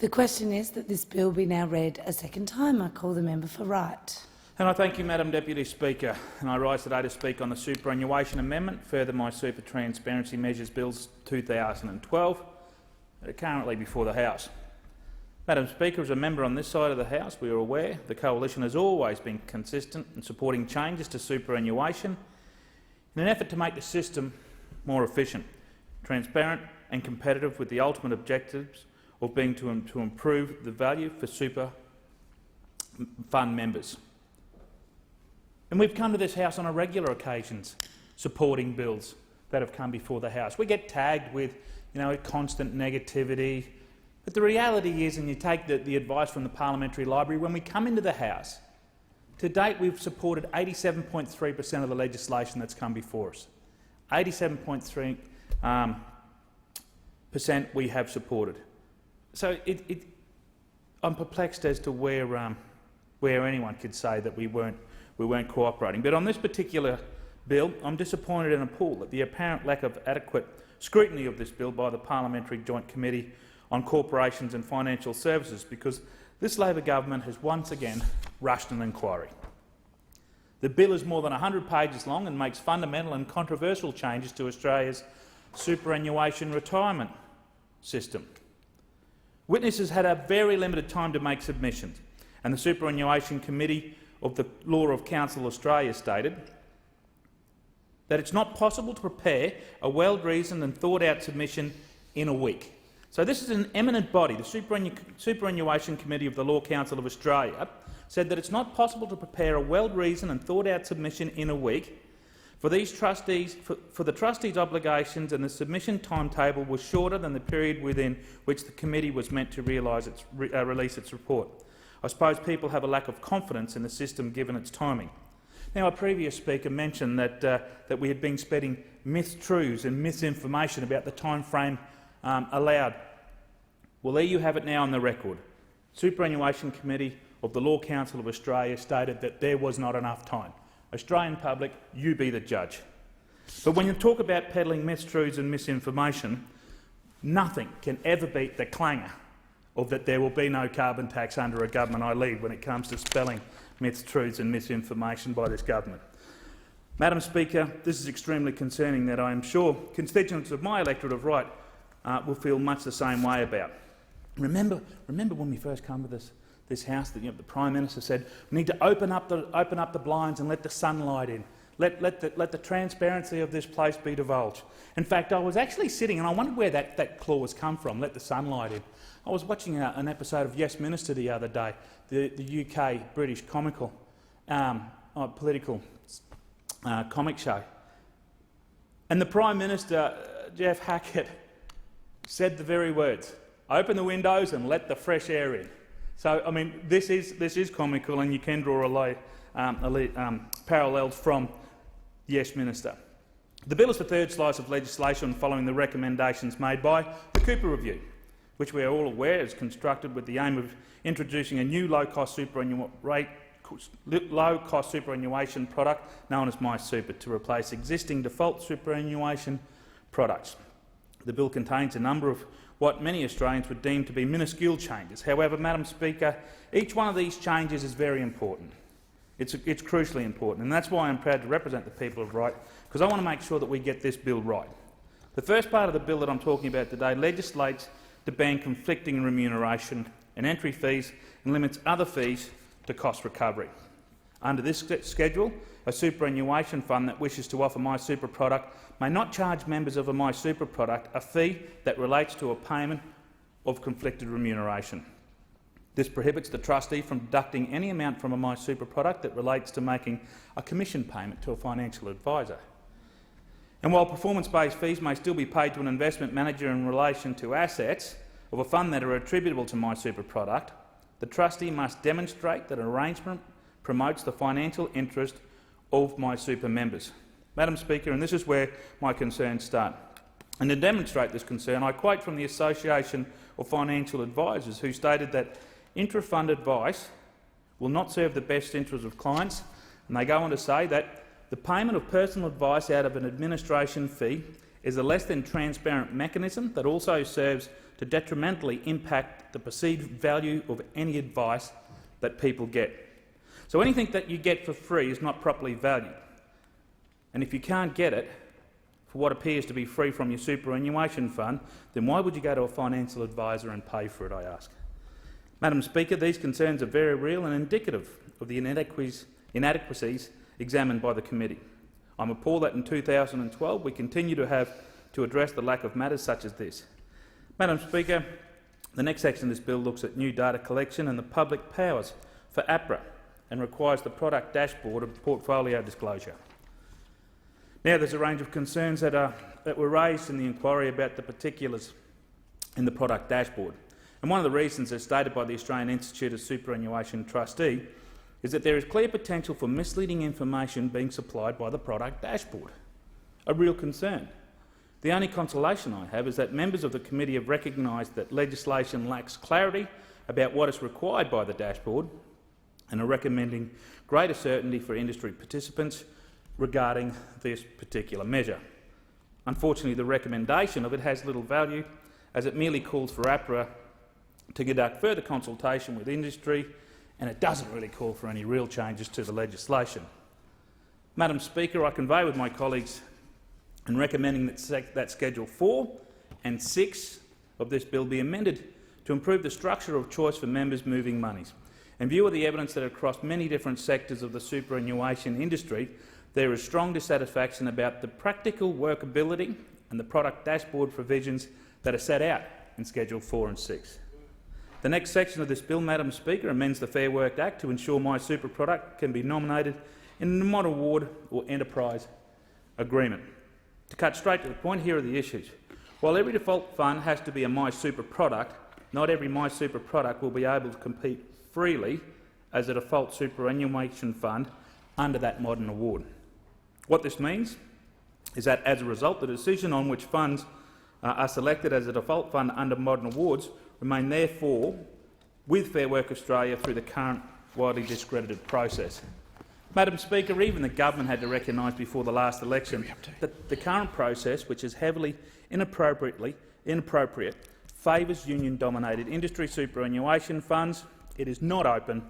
The question is that this bill be now read a second time. I call the member for Wright. And I thank you, Madam Deputy Speaker. And I rise today to speak on the superannuation amendment, further My Super Transparency Measures Bills 2012, that are currently before the House. Madam Speaker, as a member on this side of the House, we are aware the Coalition has always been consistent in supporting changes to superannuation in an effort to make the system more efficient, transparent and competitive, with the ultimate objectives of being to improve the value for super fund members. And we've come to this House on a regular occasions supporting bills that have come before the House. We get tagged with constant negativity, but the reality is, and you take the advice from the Parliamentary Library, when we come into the House, to date we've supported 87.3% of the legislation that's come before us. 87.3% we have supported. So I'm perplexed as to where anyone could say that we weren't cooperating. But on this particular bill, I'm disappointed and appalled at the apparent lack of adequate scrutiny of this bill by the Parliamentary Joint Committee on Corporations and Financial Services, because this Labor government has once again rushed an inquiry. The bill is more than 100 pages long and makes fundamental and controversial changes to Australia's superannuation retirement system. Witnesses had a very limited time to make submissions, and the Superannuation Committee of the Law of Council Australia stated that it's not possible to prepare a well-reasoned and thought-out submission in a week. So this is an eminent body. The Superannuation Committee of the Law Council of Australia said that it's not possible to prepare a well-reasoned and thought-out submission in a week for the trustees' obligations, and the submission timetable was shorter than the period within which the committee was meant to release its report. I suppose people have a lack of confidence in the system given its timing. Now, a previous speaker mentioned that we had been spreading mistruths and misinformation about the time frame allowed. Well, there you have it now on the record. Superannuation Committee of the Law Council of Australia stated that there was not enough time. Australian public, you be the judge. But when you talk about peddling mistruths and misinformation, nothing can ever beat the clangor of that there will be no carbon tax under a government I lead when it comes to spelling mistruths and misinformation by this government. Madam Speaker, this is extremely concerning that I am sure constituents of my electorate of Wright will feel much the same way about. Remember when we first come to this House, that the Prime Minister said we need to open up the blinds and let the sunlight in. Let the transparency of this place be divulged. In fact, I was actually sitting, and I wondered where that clause come from, let the sunlight in. I was watching an episode of Yes Minister the other day, the UK British political comic show. And the Prime Minister, Jeff Hackett, said the very words, "Open the windows and let the fresh air in." So, I mean, this is comical, and you can draw parallels from Yes Minister. The bill is the third slice of legislation following the recommendations made by the Cooper Review, which we are all aware is constructed with the aim of introducing a new low-cost superannuation product known as MySuper to replace existing default superannuation products. The bill contains a number of what many Australians would deem to be minuscule changes. However, Madam Speaker, each one of these changes is very important. It's crucially important, and that's why I'm proud to represent the people of Wright, because I want to make sure that we get this bill right. The first part of the bill that I'm talking about today legislates to ban conflicting remuneration and entry fees and limits other fees to cost recovery. Under this schedule, a superannuation fund that wishes to offer MySuper product may not charge members of a MySuper product a fee that relates to a payment of conflicted remuneration. This prohibits the trustee from deducting any amount from a MySuper product that relates to making a commission payment to a financial advisor. And while performance-based fees may still be paid to an investment manager in relation to assets of a fund that are attributable to MySuper product, the trustee must demonstrate that an arrangement promotes the financial interest of MySuper members. Madam Speaker, and this is where my concerns start. And to demonstrate this concern, I quote from the Association of Financial Advisors, who stated that intra-fund advice will not serve the best interests of clients, and they go on to say that the payment of personal advice out of an administration fee is a less than transparent mechanism that also serves to detrimentally impact the perceived value of any advice that people get. So anything that you get for free is not properly valued. And if you can't get it for what appears to be free from your superannuation fund, then why would you go to a financial advisor and pay for it, I ask? Madam Speaker, these concerns are very real and indicative of the inadequacies examined by the committee. I'm appalled that in 2012 we continue to have to address the lack of matters such as this. Madam Speaker, the next section of this bill looks at new data collection and the public powers for APRA and requires the product dashboard of portfolio disclosure. Now, there's a range of concerns that were raised in the inquiry about the particulars in the product dashboard. And one of the reasons, as stated by the Australian Institute of Superannuation Trustee, is that there is clear potential for misleading information being supplied by the product dashboard. A real concern. The only consolation I have is that members of the committee have recognised that legislation lacks clarity about what is required by the dashboard and are recommending greater certainty for industry participants regarding this particular measure. Unfortunately, the recommendation of it has little value, as it merely calls for APRA to conduct further consultation with industry, and it doesn't really call for any real changes to the legislation. Madam Speaker, I convey with my colleagues in recommending that Schedule 4 and 6 of this bill be amended to improve the structure of choice for members moving monies. In view of the evidence that across many different sectors of the superannuation industry, there is strong dissatisfaction about the practical workability and the product dashboard provisions that are set out in Schedule 4 and 6. The next section of this bill, Madam Speaker, amends the Fair Work Act to ensure My Super product can be nominated in a model award or enterprise agreement. To cut straight to the point, here are the issues. While every default fund has to be a My Super product, not every My Super product will be able to compete freely as a default superannuation fund under that modern award. What this means is that, as a result, the decision on which funds are selected as a default fund under modern awards remain therefore with Fair Work Australia through the current widely discredited process. Madam Speaker, even the government had to recognise before the last election that the current process, which is heavily inappropriate, favours union-dominated industry superannuation funds. It is not open,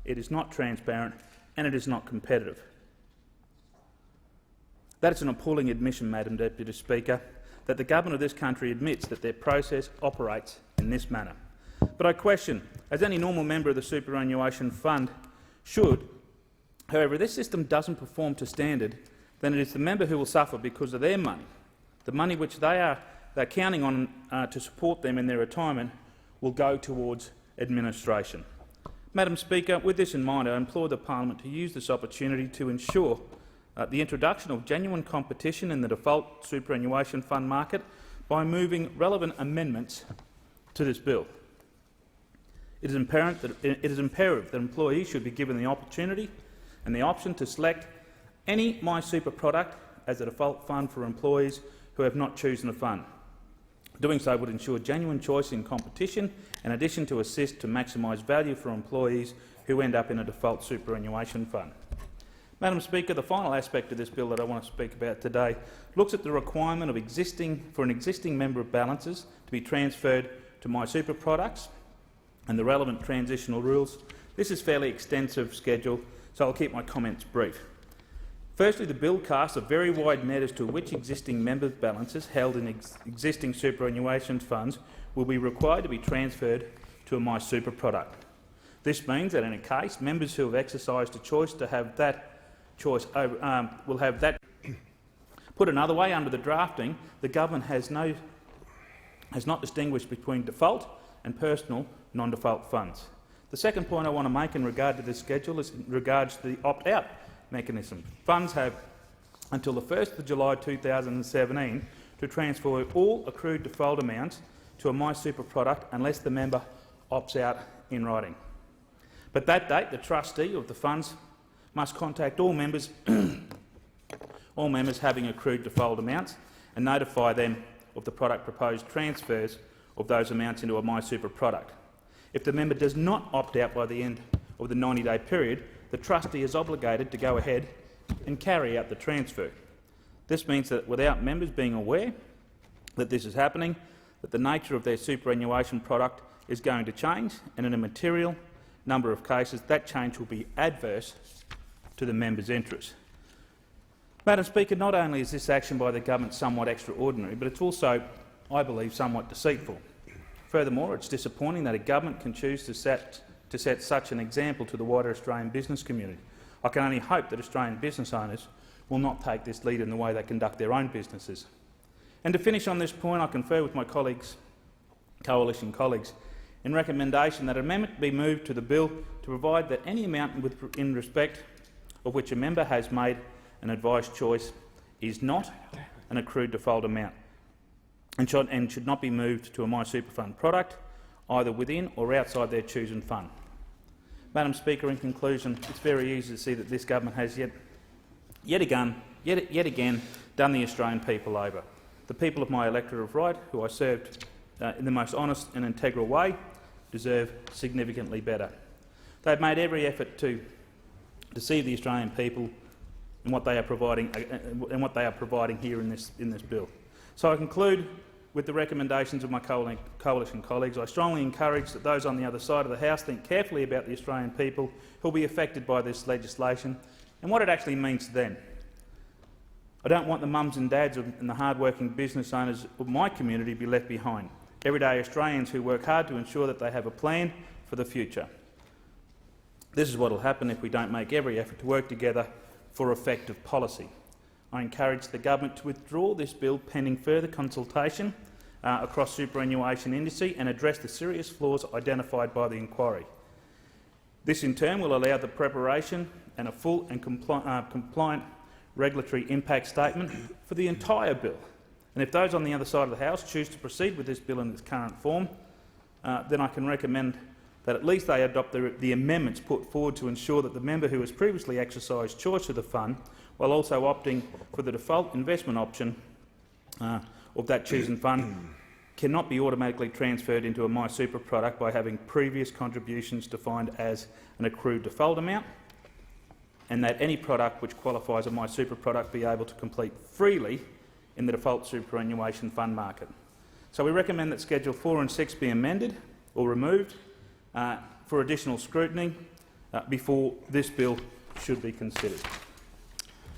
it is not transparent, and it is not competitive. That is an appalling admission, Madam Deputy Speaker, that the government of this country admits that their process operates in this manner. But I question, as any normal member of the superannuation fund should, however, if this system doesn't perform to standard, then it is the member who will suffer because of their money. The money which they're counting on to support them in their retirement will go towards administration. Madam Speaker, with this in mind, I implore the Parliament to use this opportunity to ensure the introduction of genuine competition in the default superannuation fund market by moving relevant amendments to this bill. It is imperative that employees should be given the opportunity and the option to select any My Super product as a default fund for employees who have not chosen a fund. Doing so would ensure genuine choice in competition, in addition to assist to maximise value for employees who end up in a default superannuation fund. Madam Speaker, the final aspect of this bill that I want to speak about today looks at the requirement of for an existing member of balances to be transferred to My Super products and the relevant transitional rules. This is a fairly extensive schedule, so I'll keep my comments brief. Firstly, the bill casts a very wide net as to which existing member balances held in existing superannuation funds will be required to be transferred to a My Super product. This means that in a case, members who have exercised a choice to have that choice will have that. Put another way, under the drafting, the government has not distinguished between default and personal non-default funds. The second point I want to make in regard to this schedule is in regards to the opt-out mechanism. Funds have until the 1st of July 2017 to transfer all accrued default amounts to a My Super product unless the member opts out in writing. But that date, the trustee of the funds must contact all members having accrued default amounts and notify them of the product proposed transfers of those amounts into a My Super product. If the member does not opt out by the end of the 90-day period, the trustee is obligated to go ahead and carry out the transfer. This means that without members being aware that this is happening, that the nature of their superannuation product is going to change, and in a material number of cases that change will be adverse to the members' interests. Madam Speaker, not only is this action by the government somewhat extraordinary, but it's also, I believe, somewhat deceitful. Furthermore, it's disappointing that a government can choose to set such an example to the wider Australian business community. I can only hope that Australian business owners will not take this lead in the way they conduct their own businesses. And to finish on this point, I confer with my coalition colleagues in recommendation that an amendment be moved to the bill to provide that any amount in respect of which a member has made an advised choice is not an accrued default amount and should not be moved to a MySuper Fund product, either within or outside their chosen fund. Madam Speaker, in conclusion, it's very easy to see that this government has yet again done the Australian people over. The people of my electorate of Ryde, who I served in the most honest and integral way, deserve significantly better. They've made every effort to deceive the Australian people and what they are providing here in this bill. So I conclude with the recommendations of my coalition colleagues. I strongly encourage that those on the other side of the House think carefully about the Australian people who will be affected by this legislation and what it actually means to them. I don't want the mums and dads and the hard-working business owners of my community to be left behind, everyday Australians who work hard to ensure that they have a plan for the future. This is what will happen if we don't make every effort to work together for effective policy. I encourage the government to withdraw this bill pending further consultation across superannuation industry and address the serious flaws identified by the inquiry. This in turn will allow the preparation and a full and compliant regulatory impact statement for the entire bill. And if those on the other side of the House choose to proceed with this bill in its current form, then I can recommend that at least they adopt the amendments put forward to ensure that the member who has previously exercised choice of the fund, while also opting for the default investment option of that chosen fund, cannot be automatically transferred into a MySuper product by having previous contributions defined as an accrued default amount, and that any product which qualifies a MySuper product be able to complete freely in the default superannuation fund market. So we recommend that Schedule 4 and 6 be amended or removed for additional scrutiny before this bill should be considered.